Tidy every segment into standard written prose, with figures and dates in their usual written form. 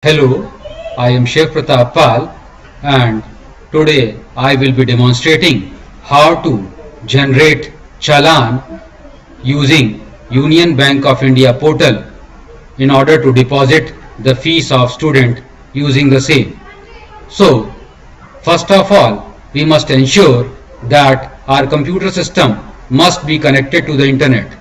Hello, I am Sheikh Pratap Pal and today I will be demonstrating how to generate challan using Union Bank of India portal in order to deposit the fees of student using the same. So, first of all, we must ensure that our computer system must be connected to the internet.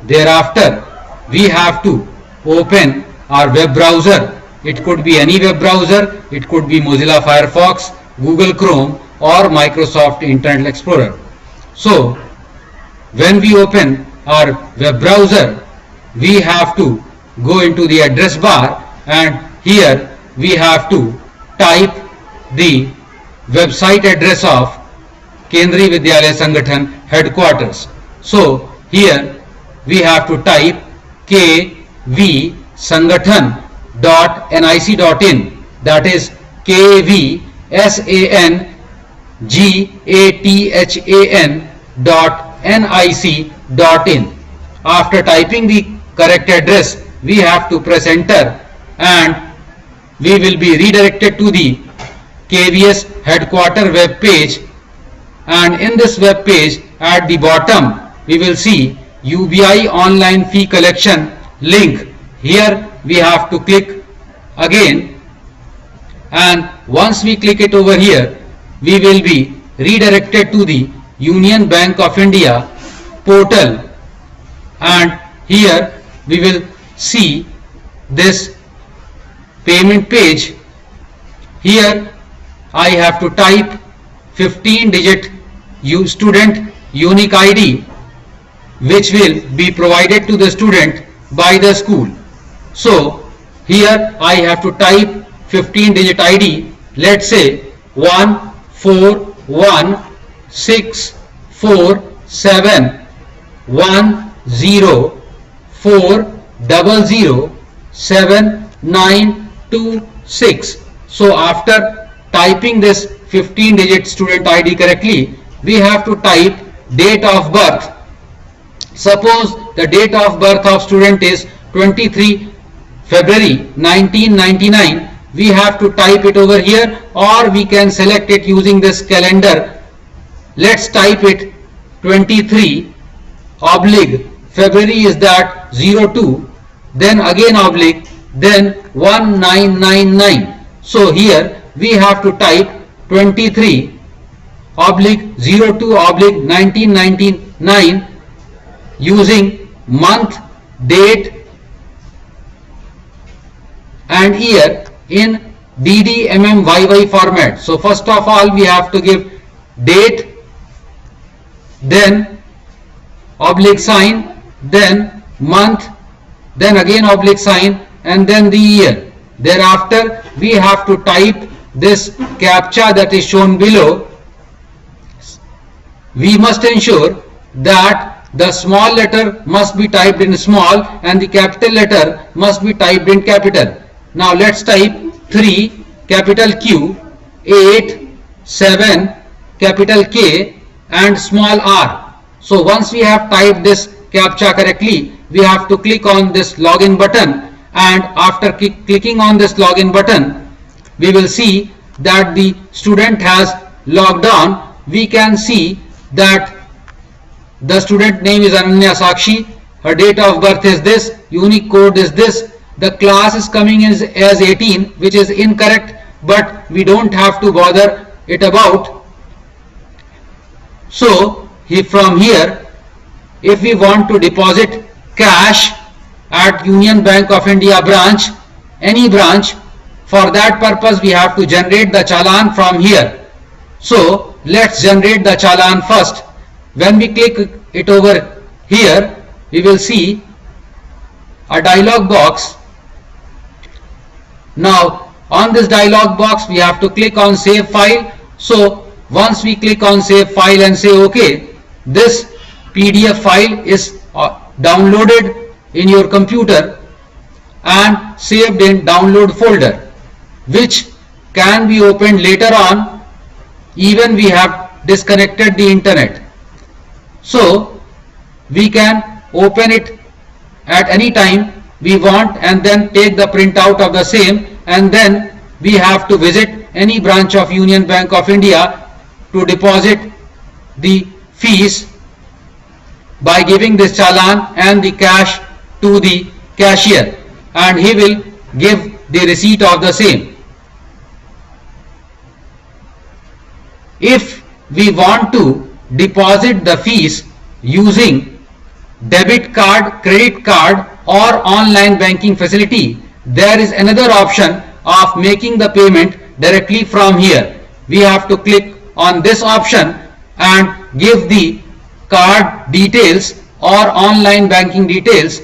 Thereafter, we have to open our web browser. It could be any web browser, it could be Mozilla Firefox, Google Chrome or Microsoft Internet Explorer. So, when we open our web browser, we have to go into the address bar and here we have to type the website address of Kendriya Vidyalaya Sangathan headquarters. So here we have to type kvsangathan.nic.in, that is kvsangathan.nic.in. After typing the correct address, we have to press enter and we will be redirected to the KVS headquarter web page, and in this web page at the bottom we will see UBI online fee collection link. Here we have to click again, and once we click it over here we will be redirected to the Union Bank of India portal, and here we will see this payment page. Here I have to type 15-digit student unique ID which will be provided to the student by the school. So here I have to type 15-digit ID. Let's say 1416470007926. So after typing this 15-digit student ID correctly, we have to type date of birth. Suppose the date of birth of student is 23 February 1999. We have to type it over here, or we can select it using this calendar. Let's type it 23 oblique February is that 02, then again oblique, then 1999. So here we have to type 23 oblique 02 oblique 1999 using month, date and year in DDMMYY format. So first of all we have to give date, then oblique sign, then month, then again oblique sign, and then the year. Thereafter we have to type this CAPTCHA that is shown below. We must ensure that the small letter must be typed in small and the capital letter must be typed in capital. Now let's type 3 capital Q, 8, 7 capital K and small r. So once we have typed this CAPTCHA correctly, we have to click on this login button, and after clicking on this login button we will see that the student has logged on. We can see that the student name is Ananya Sakshi, her date of birth is this, unique code is this, the class is coming in as 18 which is incorrect, but we don't have to bother it about. So from here, if we want to deposit cash at Union Bank of India branch, any branch, for that purpose we have to generate the challan from here. So let's generate the challan first. When we click it over here, we will see a dialog box. Now on this dialog box we have to click on save file. So once we click on save file and say OK, this PDF file is downloaded in your computer and saved in download folder, which can be opened later on even we have disconnected the internet. So we can open it at any time we want and then take the printout of the same and then we have to visit any branch of Union Bank of India to deposit the fees by giving this challan and the cash to the cashier, and he will give the receipt of the same. If we want to deposit the fees using debit card, credit card or online banking facility, there is another option of making the payment directly from here. We have to click on this option and give the card details or online banking details,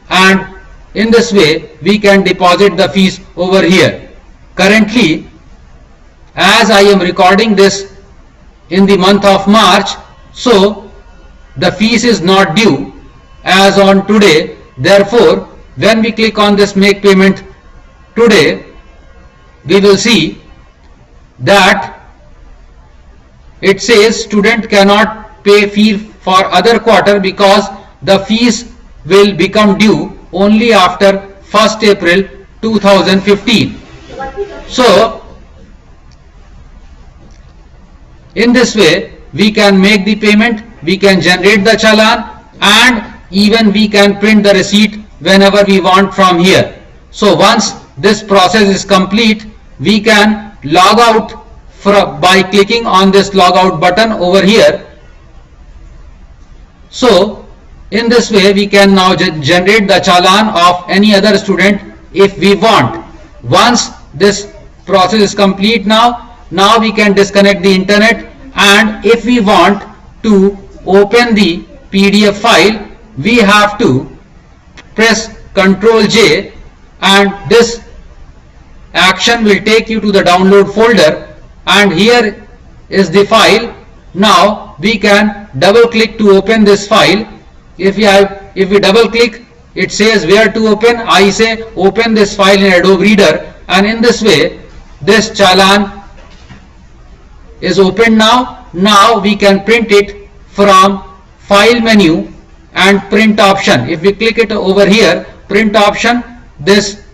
and in this way we can deposit the fees over here. Currently, as I am recording this in the month of March, so the fees is not due as on today. Therefore, when we click on this make payment today, we will see that it says student cannot pay fee for other quarter because the fees will become due only after 1st April 2015. So in this way we can make the payment, we can generate the challan, and even we can print the receipt whenever we want from here. So once this process is complete, we can log out by clicking on this log out button over here. So in this way we can now generate the challan of any other student if we want. Once this process is complete, now we can disconnect the internet, and if we want to open the PDF file, we have to press Ctrl J, and this action will take you to the download folder, and here is the file. Now we can double click to open this file. If we double click, it says where to open. I say open this file in Adobe Reader, and in this way this challan is open now. Now we can print it from file menu and print option. If we click it over here, print option, this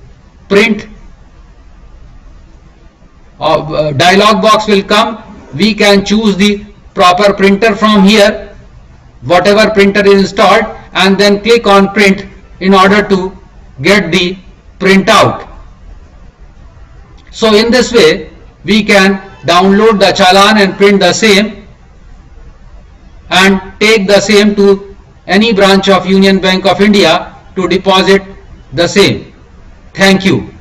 print dialog box will come. We can choose the proper printer from here, whatever printer is installed, and then click on print in order to get the printout. So in this way we can download the challan and print the same and take the same to any branch of Union Bank of India to deposit the same. Thank you.